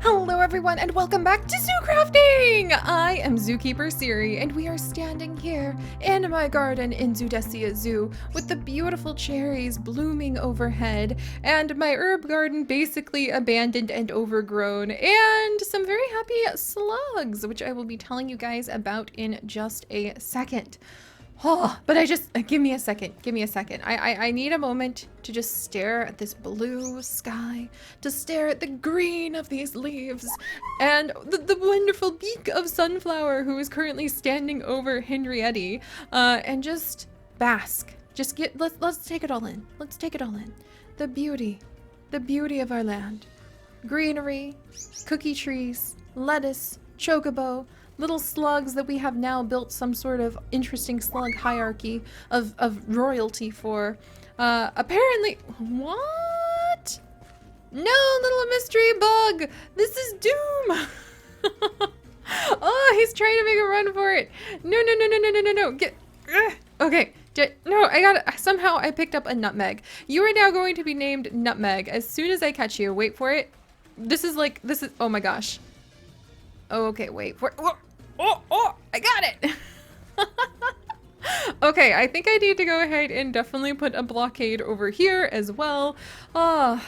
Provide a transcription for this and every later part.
Hello everyone and welcome back to Zoo Crafting! I am Zookeeper Seri and we are standing here in my garden in Zudasia Zoo with the beautiful cherries blooming overhead and my herb garden basically abandoned and overgrown and some very happy slugs, which I will be telling you guys about in just a second. Oh, but give me a second. I need a moment to just stare at this blue sky, to stare at the green of these leaves, and the wonderful beak of Sunflower who is currently standing over Henriette, and just bask. Let's take it all in. Let's take it all in. The beauty of our land. Greenery, cookie trees, lettuce, chocobo, little slugs that we have now built some sort of interesting slug hierarchy of royalty for. Apparently, what? No, little mystery bug! This is doom! Oh, he's trying to make a run for it. No. Get, okay. No, I got it. Somehow I picked up a nutmeg. You are now going to be named Nutmeg as soon as I catch you. Wait for it. This is, oh my gosh. Oh, okay, wait. Oh, I got it! Okay, I think I need to go ahead and definitely put a blockade over here as well. And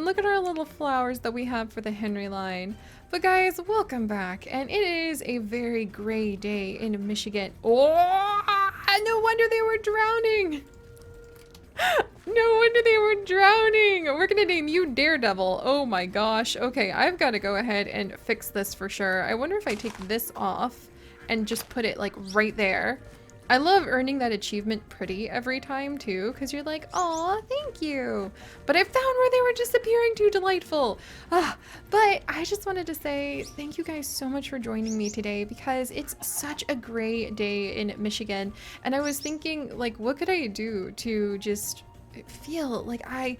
look at our little flowers that we have for the Henry line. But guys, welcome back. And it is a very gray day in Michigan. Oh, no wonder they were drowning. No wonder they were drowning. We're gonna name you Daredevil. Oh my gosh. Okay, I've got to go ahead and fix this for sure. I wonder if I take this off and just put it like right there. I love earning that achievement pretty every time too, because you're like, aw, thank you. But I found where they were disappearing to. Delightful. But I just wanted to say thank you guys so much for joining me today because it's such a great day in Michigan. And I was thinking, like, what could I do to just feel like I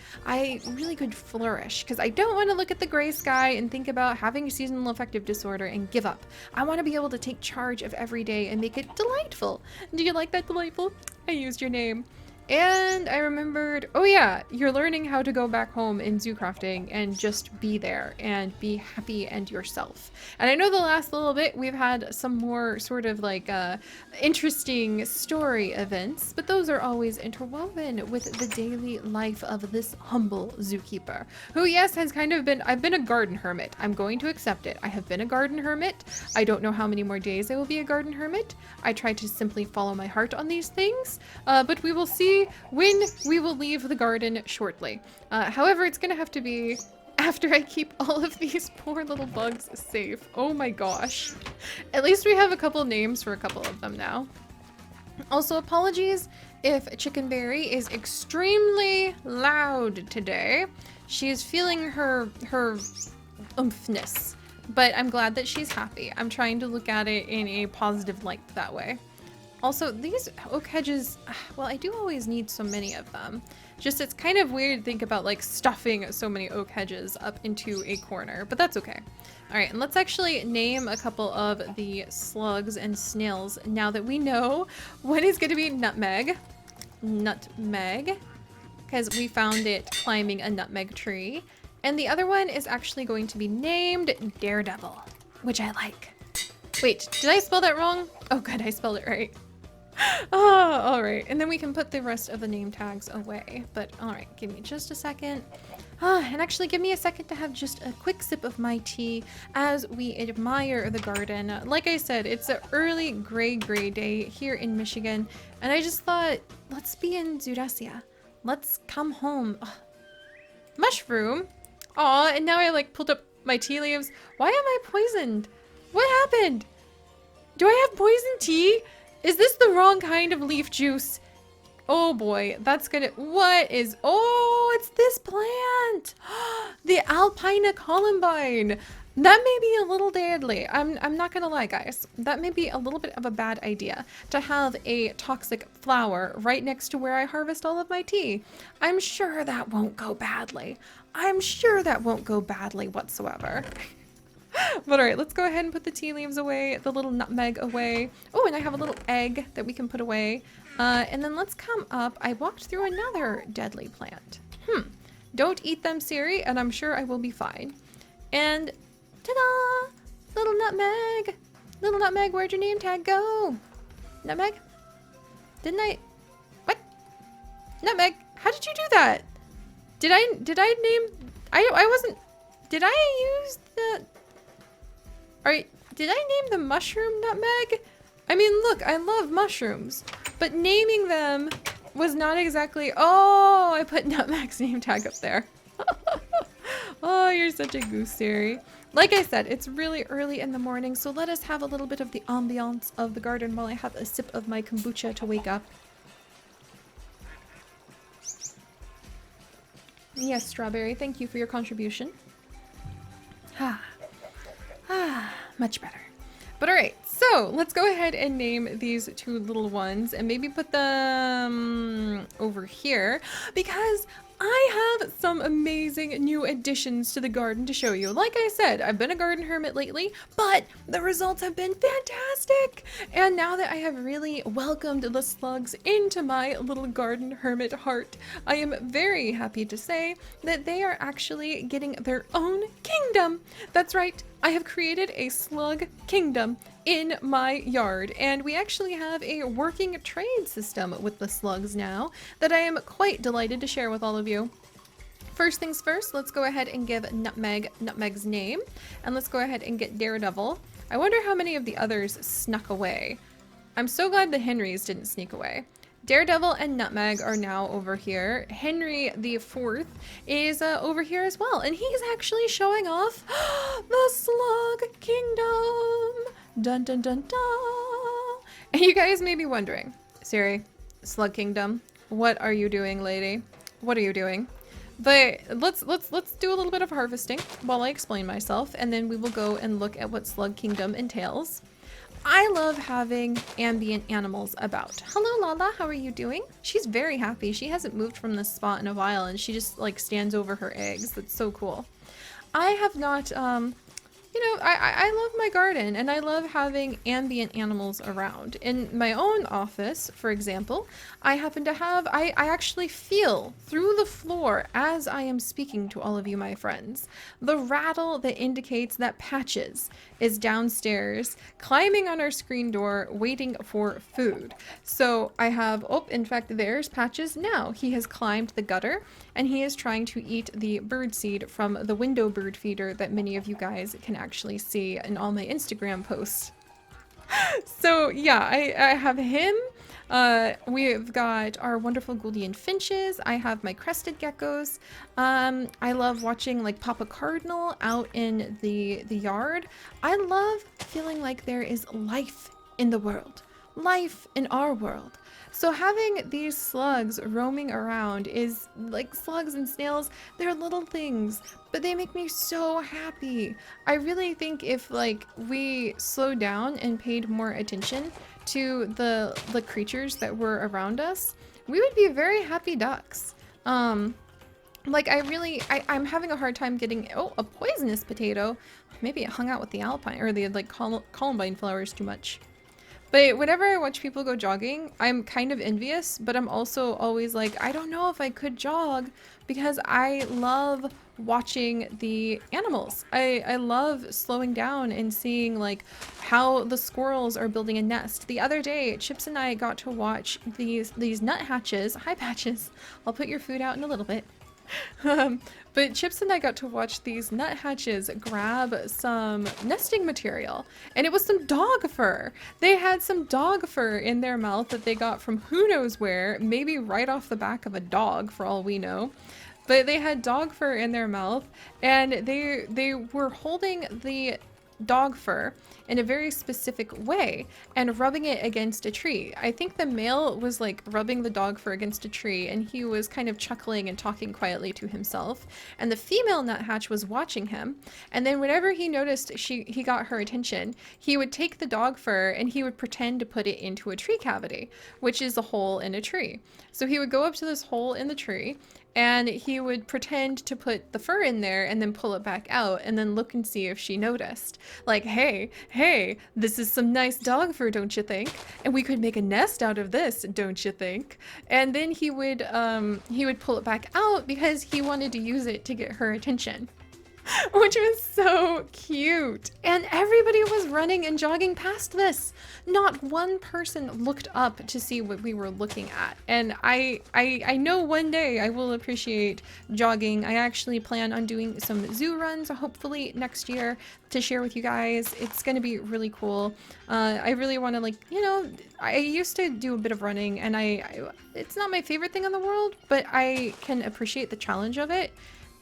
really could flourish, because I don't want to look at the gray sky and think about having a seasonal affective disorder and give up. I want to be able to take charge of every day and make it delightful. Do you like that, delightful? I used your name. And I remembered, oh yeah, you're learning how to go back home in zoo crafting and just be there and be happy and yourself. And I know the last little bit we've had some more sort of like interesting story events, but those are always interwoven with the daily life of this humble zookeeper, who yes, has kind of been, I've been a garden hermit. I'm going to accept it. I have been a garden hermit. I don't know how many more days I will be a garden hermit. I try to simply follow my heart on these things, but we will see when we will leave the garden shortly. However, it's gonna have to be after I keep all of these poor little bugs safe. Oh my gosh. At least we have a couple names for a couple of them now. Also, apologies if Chickenberry is extremely loud today. She is feeling her oomphness, but I'm glad that she's happy. I'm trying to look at it in a positive light that way. Also, these oak hedges, well, I do always need so many of them. Just, it's kind of weird to think about like stuffing so many oak hedges up into a corner, but that's okay. All right, and let's actually name a couple of the slugs and snails now that we know one is going to be Nutmeg, because we found it climbing a nutmeg tree. And the other one is actually going to be named Daredevil, which I like. Wait, did I spell that wrong? Oh, good, I spelled it right. Oh, all right. And then we can put the rest of the name tags away. But all right, give me just a second. And actually give me a second to have just a quick sip of my tea as we admire the garden. Like I said, it's an early gray day here in Michigan. And I just thought, let's be in Zudasia. Let's come home. Oh, mushroom. Aw, and now I like pulled up my tea leaves. Why am I poisoned? What happened? Do I have poison tea? Is this the wrong kind of leaf juice? Oh boy, that's gonna, oh, it's this plant. The Alpina columbine. That may be a little deadly. I'm not gonna lie, guys. That may be a little bit of a bad idea to have a toxic flower right next to where I harvest all of my tea. I'm sure that won't go badly. I'm sure that won't go badly whatsoever. But all right, let's go ahead and put the tea leaves away, the little nutmeg away. Oh, and I have a little egg that we can put away. And then let's come up. I walked through another deadly plant. Don't eat them, Seri, and I'm sure I will be fine. And ta-da! Little Nutmeg! Little Nutmeg, where'd your name tag go? Nutmeg? Didn't I? What? Nutmeg, how did you do that? Did I name? I wasn't. Did I use the? Alright, did I name the mushroom Nutmeg? I mean, look, I love mushrooms, but naming them was not exactly. Oh, I put Nutmeg's name tag up there. Oh, you're such a goose, Seri. Like I said, it's really early in the morning, so let us have a little bit of the ambiance of the garden while I have a sip of my kombucha to wake up. Yes, Strawberry, thank you for your contribution. Much better. But alright, so let's go ahead and name these two little ones and maybe put them over here because I have some amazing new additions to the garden to show you. Like I said, I've been a garden hermit lately, but the results have been fantastic. And now that I have really welcomed the slugs into my little garden hermit heart, I am very happy to say that they are actually getting their own kingdom. That's right, I have created a slug kingdom in my yard, and we actually have a working trade system with the slugs now that I am quite delighted to share with all of you. First things first, let's go ahead and give Nutmeg Nutmeg's name, and let's go ahead and get Daredevil. I wonder how many of the others snuck away. I'm so glad the Henrys didn't sneak away. Daredevil and Nutmeg are now over here. Henry the Fourth is over here as well, and he's actually showing off the Slug Kingdom. Dun dun dun dun. And you guys may be wondering, Seri, Slug Kingdom, what are you doing, lady? What are you doing? But let's do a little bit of harvesting while I explain myself, and then we will go and look at what Slug Kingdom entails. I love having ambient animals about. Hello, Lala, how are you doing? She's very happy. She hasn't moved from this spot in a while, and she just like stands over her eggs. That's so cool. I have not, you know, I love my garden, and I love having ambient animals around. In my own office, for example, I happen to have, I actually feel through the floor as I am speaking to all of you, my friends, the rattle that indicates that Patches is downstairs, climbing on our screen door, waiting for food. So I have, oh, in fact, there's Patches now. He has climbed the gutter, and he is trying to eat the birdseed from the window bird feeder that many of you guys can actually see in all my Instagram posts. So yeah, I have him. We've got our wonderful Gouldian finches. I have my crested geckos. I love watching like Papa Cardinal out in the yard. I love feeling like there is life in the world, life in our world. So having these slugs roaming around is like slugs and snails, they're little things, but they make me so happy. I really think if like we slowed down and paid more attention to the creatures that were around us, we would be very happy ducks. Like I'm having a hard time getting, oh, a poisonous potato. Maybe it hung out with the alpine or the like columbine flowers too much. But whenever I watch people go jogging, I'm kind of envious, but I'm also always like, I don't know if I could jog because I love watching the animals. I love slowing down and seeing like how the squirrels are building a nest. The other day, Chips and I got to watch these nuthatches. Hi, Patches. I'll put your food out in a little bit. But Chips and I got to watch these nuthatches grab some nesting material, and it was some dog fur. They had some dog fur in their mouth that they got from who knows where, maybe right off the back of a dog for all we know. But they had dog fur in their mouth, and they were holding the dog fur in a very specific way and rubbing it against a tree. I think the male was like rubbing the dog fur against a tree, and he was kind of chuckling and talking quietly to himself, and the female nuthatch was watching him. And then whenever he noticed he got her attention, he would take the dog fur and he would pretend to put it into a tree cavity, which is a hole in a tree. So he would go up to this hole in the tree and he would pretend to put the fur in there and then pull it back out and then look and see if she noticed. Like, hey, this is some nice dog fur, don't you think? And we could make a nest out of this, don't you think? And then he would pull it back out because he wanted to use it to get her attention. which was so cute. And everybody was running and jogging past this. Not one person looked up to see what we were looking at. And I know one day I will appreciate jogging. I actually plan on doing some zoo runs, hopefully next year, to share with you guys. It's going to be really cool. I really want to, like, you know, I used to do a bit of running, and it's not my favorite thing in the world, but I can appreciate the challenge of it.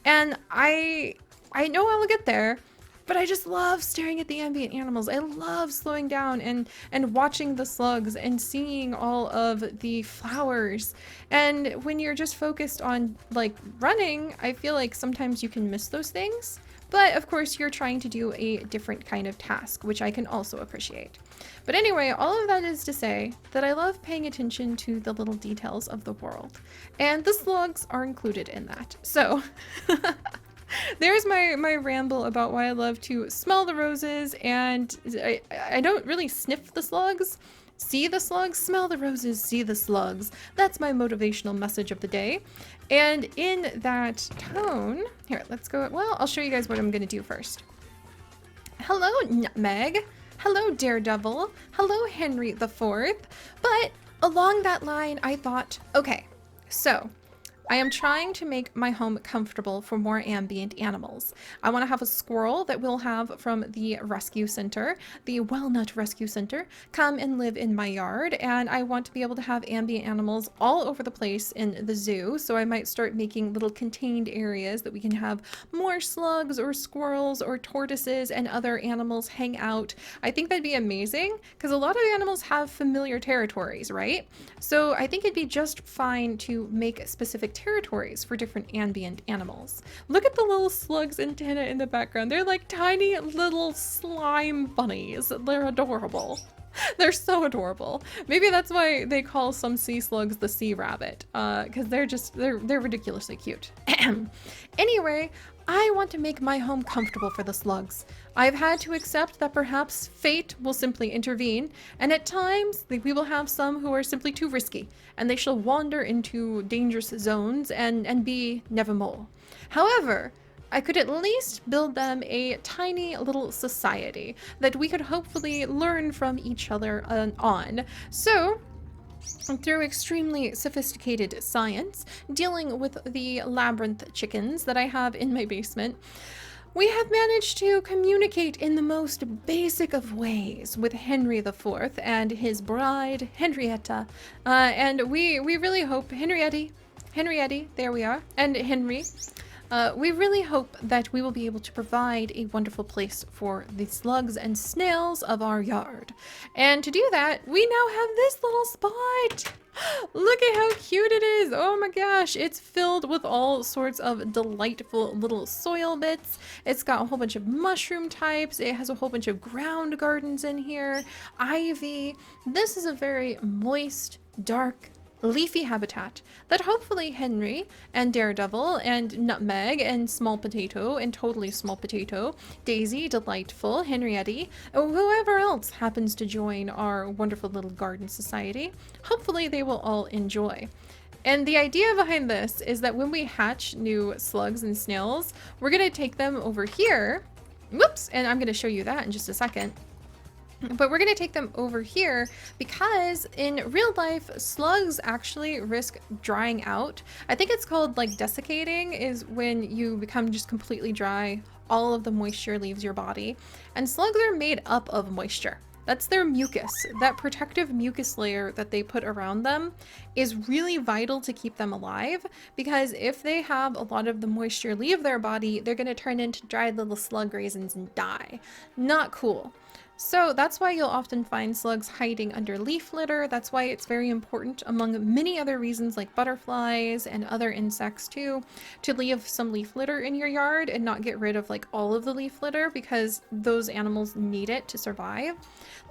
And I know I'll get there, but I just love staring at the ambient animals. I love slowing down and watching the slugs and seeing all of the flowers. And when you're just focused on, like, running, I feel like sometimes you can miss those things. But of course, you're trying to do a different kind of task, which I can also appreciate. But anyway, all of that is to say that I love paying attention to the little details of the world. And the slugs are included in that. So there's my ramble about why I love to smell the roses, and I don't really sniff the slugs. See the slugs, smell the roses, see the slugs. That's my motivational message of the day. And in that tone, here, let's go. Well, I'll show you guys what I'm going to do first. Hello, Nutmeg. Hello, Daredevil. Hello, Henry the Fourth. But along that line, I thought, okay, so I am trying to make my home comfortable for more ambient animals. I want to have a squirrel that we'll have from the rescue center, the Walnut Rescue Center, come and live in my yard. And I want to be able to have ambient animals all over the place in the zoo. So I might start making little contained areas that we can have more slugs or squirrels or tortoises and other animals hang out. I think that'd be amazing because a lot of animals have familiar territories, right? So I think it'd be just fine to make specific territories for different ambient animals. Look at the little slug's antenna in the background. They're like tiny little slime bunnies. They're adorable. They're so adorable. Maybe that's why they call some sea slugs the sea rabbit, because they're ridiculously cute. Anyway, I want to make my home comfortable for the slugs. I've had to accept that perhaps fate will simply intervene, and at times we will have some who are simply too risky, and they shall wander into dangerous zones and be nevermore. However, I could at least build them a tiny little society that we could hopefully learn from each other on. So, through extremely sophisticated science, dealing with the labyrinth chickens that I have in my basement, we have managed to communicate in the most basic of ways with Henry IV and his bride, Henrietta. And we really hope, Henriette, there we are, and Henry. We really hope that we will be able to provide a wonderful place for the slugs and snails of our yard. And to do that, we now have this little spot. Look at how cute it is. Oh my gosh, it's filled with all sorts of delightful little soil bits. It's got a whole bunch of mushroom types. It has a whole bunch of ground gardens in here, ivy. This is a very moist, dark, leafy habitat that hopefully Henry and Daredevil and Nutmeg and Small Potato and Totally Small Potato, Daisy, Delightful, Henriette, whoever else happens to join our wonderful little garden society, hopefully they will all enjoy. And the idea behind this is that when we hatch new slugs and snails, we're going to take them over here. Whoops! And I'm going to show you that in just a second. But we're going to take them over here because in real life, slugs actually risk drying out. I think it's called like desiccating, is when you become just completely dry. All of the moisture leaves your body. And slugs are made up of moisture. That's their mucus. That protective mucus layer that they put around them is really vital to keep them alive, because if they have a lot of the moisture leave their body, they're going to turn into dried little slug raisins and die. Not cool. So that's why you'll often find slugs hiding under leaf litter. That's why it's very important, among many other reasons like butterflies and other insects too, to leave some leaf litter in your yard and not get rid of like all of the leaf litter, because those animals need it to survive.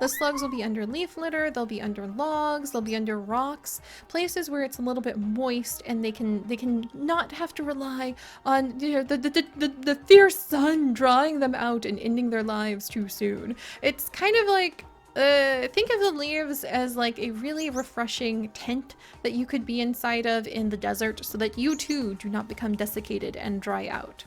The slugs will be under leaf litter, they'll be under logs, they'll be under rocks, places where it's a little bit moist and they can not have to rely on, you know, the fierce sun drying them out and ending their lives too soon. It's kind of like, think of the leaves as like a really refreshing tent that you could be inside of in the desert so that you too do not become desiccated and dry out.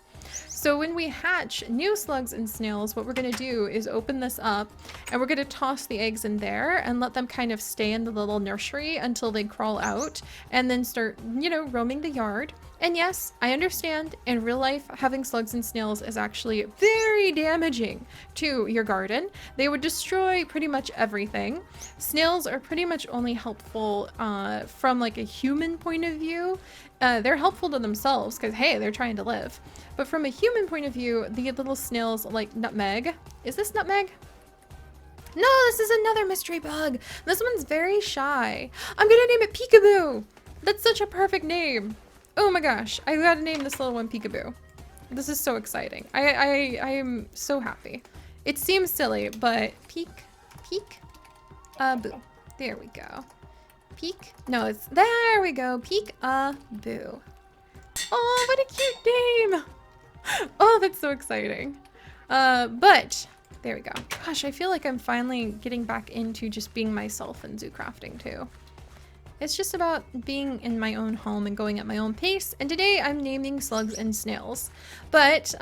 So when we hatch new slugs and snails, what we're going to do is open this up and we're going to toss the eggs in there and let them kind of stay in the little nursery until they crawl out and then start, you know, roaming the yard. And yes, I understand in real life, having slugs and snails is actually very damaging to your garden. They would destroy pretty much everything. Snails are pretty much only helpful from like a human point of view. They're helpful to themselves because, hey, they're trying to live. But from a human point of view, the little snails like Nutmeg. Is this Nutmeg? No, this is another mystery bug. This one's very shy. I'm gonna name it Peekaboo. That's such a perfect name. Oh my gosh, I gotta name this little one Peekaboo. This is so exciting. I am so happy. It seems silly, but boo. There we go. No, it's, there we go. Peek-a-boo. Oh, what a cute name. Oh, that's so exciting. But there we go. Gosh, I feel like I'm finally getting back into just being myself in zoo crafting too. It's just about being in my own home and going at my own pace. And today I'm naming slugs and snails. But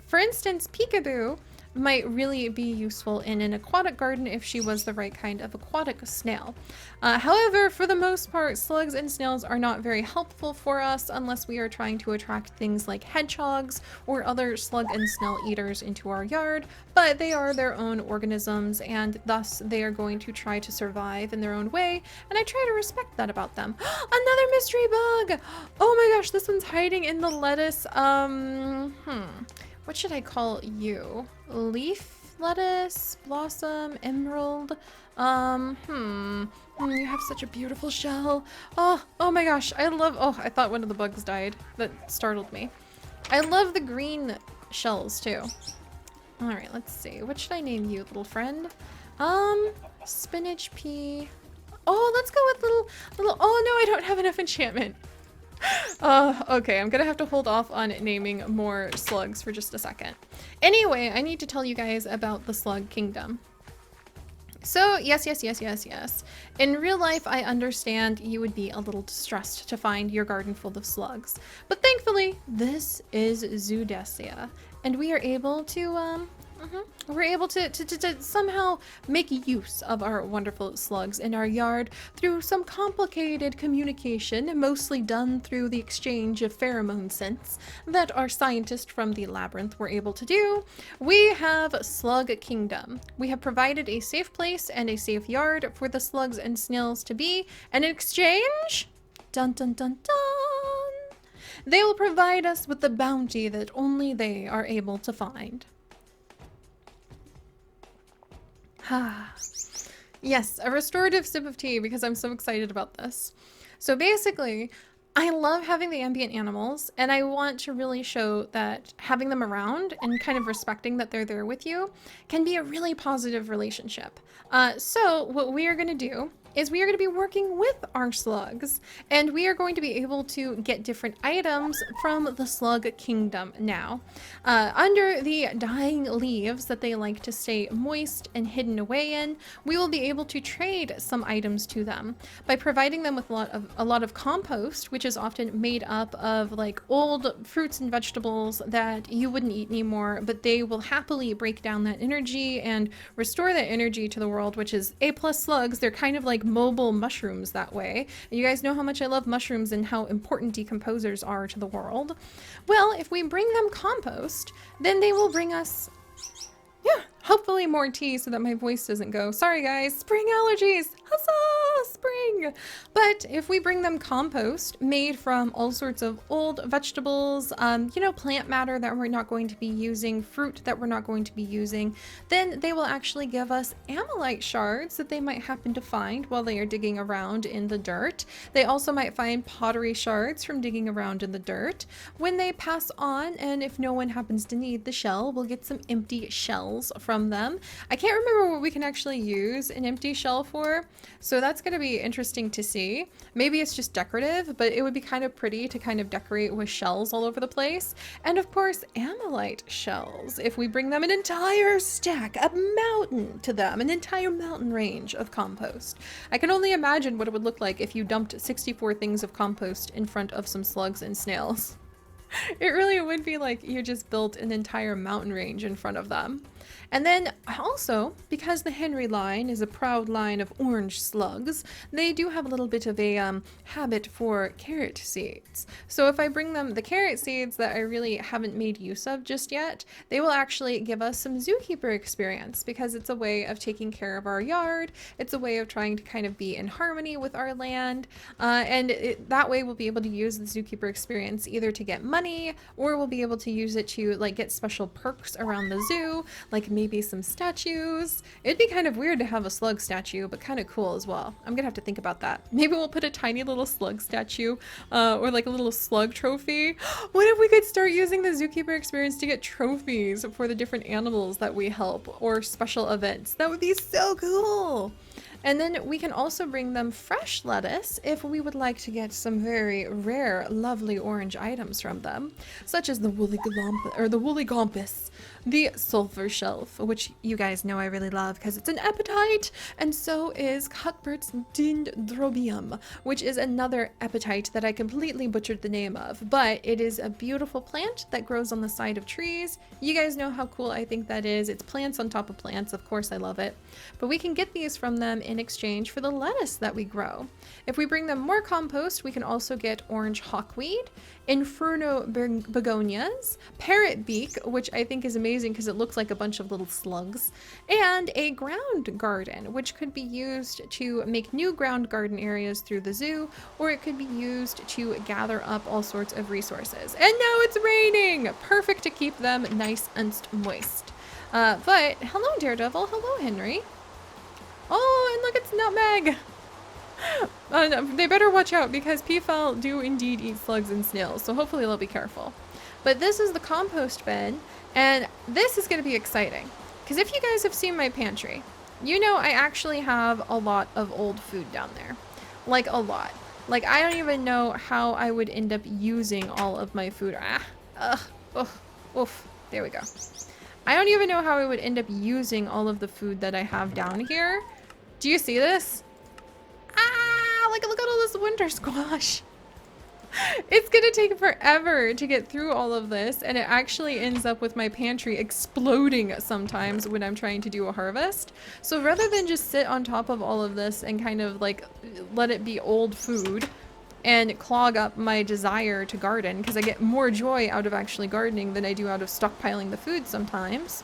for instance, Peekaboo might really be useful in an aquatic garden if she was the right kind of aquatic snail. However, for the most part, slugs and snails are not very helpful for us unless we are trying to attract things like hedgehogs or other slug and snail eaters into our yard, but they are their own organisms and thus they are going to try to survive in their own way, and I try to respect that about them. Another mystery bug! Oh my gosh, this one's hiding in the lettuce. What should I call you? Leaf lettuce, blossom, emerald. You have such a beautiful shell. Oh my gosh, I love, oh, I thought one of the bugs died. That startled me. I love the green shells too. All right, let's see. What should I name you, little friend? Spinach pea. Oh, let's go with little, oh no, I don't have enough enchantment. Okay, I'm gonna have to hold off on naming more slugs for just a second. Anyway, I need to tell you guys about the slug kingdom. So yes. In real life, I understand you would be a little distressed to find your garden full of slugs. But thankfully, this is Zudasia, and we are able to, we're able to somehow make use of our wonderful slugs in our yard through some complicated communication, mostly done through the exchange of pheromone scents that our scientists from the labyrinth were able to do. We have Slug Kingdom. We have provided a safe place and a safe yard for the slugs and snails to be, and in exchange, dun dun dun dun, they will provide us with the bounty that only they are able to find. Yes, a restorative sip of tea because I'm so excited about this. So basically, I love having the ambient animals, and I want to really show that having them around and kind of respecting that they're there with you can be a really positive relationship. So what we are going to do is we are going to be working with our slugs, and we are going to be able to get different items from the Slug Kingdom now. Under the dying leaves that they like to stay moist and hidden away in, we will be able to trade some items to them by providing them with a lot of compost, which is often made up of like old fruits and vegetables that you wouldn't eat anymore, but they will happily break down that energy and restore that energy to the world, which is A+ slugs. They're kind of like mobile mushrooms that way. And you guys know how much I love mushrooms and how important decomposers are to the world. Well, if we bring them compost, then they will bring us, yeah, hopefully more tea so that my voice doesn't go. Sorry guys, spring allergies. Huzzah, spring! But if we bring them compost made from all sorts of old vegetables, you know, plant matter that we're not going to be using, fruit that we're not going to be using, then they will actually give us amylite shards that they might happen to find while they are digging around in the dirt. They also might find pottery shards from digging around in the dirt. When they pass on, and if no one happens to need the shell, we'll get some empty shells from them. I can't remember what we can actually use an empty shell for, so that's going to be interesting to see. Maybe it's just decorative, but it would be kind of pretty to kind of decorate with shells all over the place. And of course, amylite shells. If we bring them an entire stack, a mountain to them, an entire mountain range of compost. I can only imagine what it would look like if you dumped 64 things of compost in front of some slugs and snails. It really would be like you just built an entire mountain range in front of them. And then also, because the Henry line is a proud line of orange slugs, they do have a little bit of a habit for carrot seeds. So if I bring them the carrot seeds that I really haven't made use of just yet, they will actually give us some zookeeper experience because it's a way of taking care of our yard. It's a way of trying to kind of be in harmony with our land. That way we'll be able to use the zookeeper experience either to get money, or we'll be able to use it to like get special perks around the zoo, like maybe some statues. It'd be kind of weird to have a slug statue, but kind of cool as well. I'm gonna have to think about that. Maybe we'll put a tiny little slug statue or like a little slug trophy. What if we could start using the zookeeper experience to get trophies for the different animals that we help or special events? That would be so cool. And then we can also bring them fresh lettuce if we would like to get some very rare, lovely orange items from them, such as the woolly gompus, the sulfur shelf, which you guys know I really love because it's an epitite, and so is Cuthbert's dendrobium, which is another epitite that I completely butchered the name of, but it is a beautiful plant that grows on the side of trees. You guys know how cool I think that is. It's plants on top of plants. Of course I love it. But we can get these from them in exchange for the lettuce that we grow. If we bring them more compost, we can also get orange hawkweed, inferno begonias, parrot beak, which I think is amazing because it looks like a bunch of little slugs, and a ground garden, which could be used to make new ground garden areas through the zoo, or it could be used to gather up all sorts of resources. And now it's raining! Perfect to keep them nice and moist. But hello, Daredevil. Hello, Henry. Oh, and look, it's Nutmeg. No, they better watch out because peafowl do indeed eat slugs and snails, so hopefully they'll be careful. But this is the compost bin, and this is going to be exciting because if you guys have seen my pantry, you know I actually have a lot of old food down there. Like a lot. Like I don't even know how I would end up using all of my food. Oof. There we go. I don't even know how I would end up using all of the food that I have down here. Do you see this? Like look at all this winter squash. It's gonna take forever to get through all of this, and it actually ends up with my pantry exploding sometimes when I'm trying to do a harvest. So rather than just sit on top of all of this and kind of like let it be old food and clog up my desire to garden, because I get more joy out of actually gardening than I do out of stockpiling the food sometimes,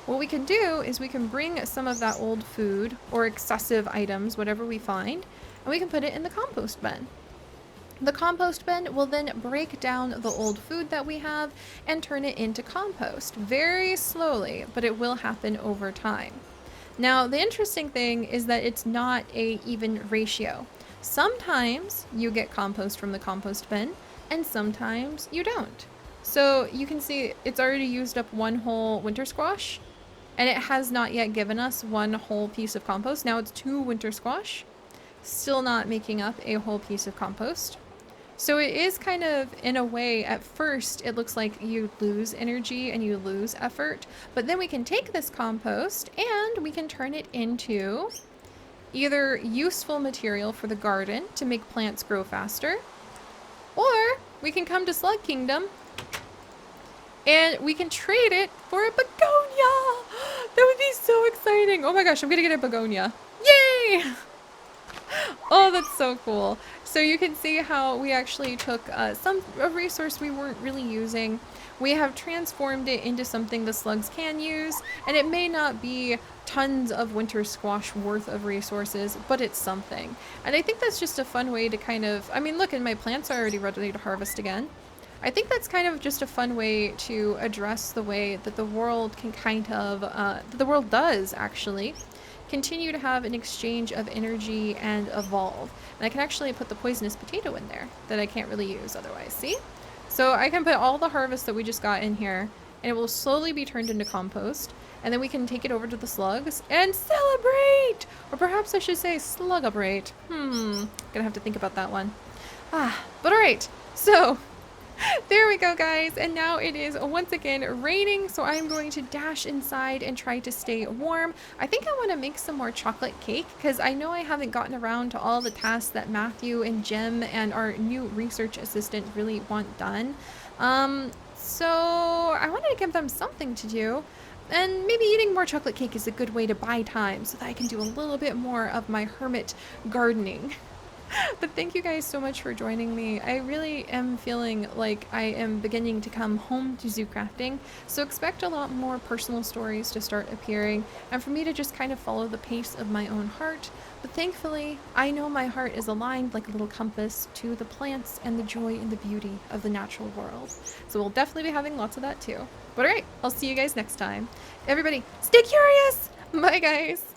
what we can do is we can bring some of that old food or excessive items, whatever we find, and we can put it in the compost bin. The compost bin will then break down the old food that we have and turn it into compost very slowly, but it will happen over time. Now, the interesting thing is that it's not an even ratio. Sometimes you get compost from the compost bin and sometimes you don't. So you can see it's already used up one whole winter squash and it has not yet given us one whole piece of compost. Now it's 2 winter squash, still not making up a whole piece of compost. So it is kind of, in a way, at first it looks like you lose energy and you lose effort, but then we can take this compost and we can turn it into either useful material for the garden to make plants grow faster, or we can come to Slug Kingdom and we can trade it for a begonia. That would be so exciting. Oh my gosh, I'm gonna get a begonia. Yay! Oh, that's so cool. So you can see how we actually took a resource we weren't really using. We have transformed it into something the slugs can use, and it may not be tons of winter squash worth of resources, but it's something. And I think that's just a fun way to kind of, I mean, look, and my plants are already ready to harvest again. I think that's kind of just a fun way to address the way that the world can kind of, that the world does actually continue to have an exchange of energy and evolve. And I can actually put the poisonous potato in there that I can't really use otherwise, see? So I can put all the harvest that we just got in here and it will slowly be turned into compost, and then we can take it over to the slugs and celebrate! Or perhaps I should say slugabrate. Gonna have to think about that one. But alright, so there we go, guys, and now it is once again raining, so I'm going to dash inside and try to stay warm. I think I want to make some more chocolate cake because I know I haven't gotten around to all the tasks that Matthew and Jim and our new research assistant really want done. So I wanted to give them something to do. And maybe eating more chocolate cake is a good way to buy time so that I can do a little bit more of my hermit gardening. But thank you guys so much for joining me. I really am feeling like I am beginning to come home to zoo crafting, so expect a lot more personal stories to start appearing and for me to just kind of follow the pace of my own heart. But thankfully, I know my heart is aligned like a little compass to the plants and the joy and the beauty of the natural world. So we'll definitely be having lots of that too. But alright, I'll see you guys next time. Everybody, stay curious! Bye guys!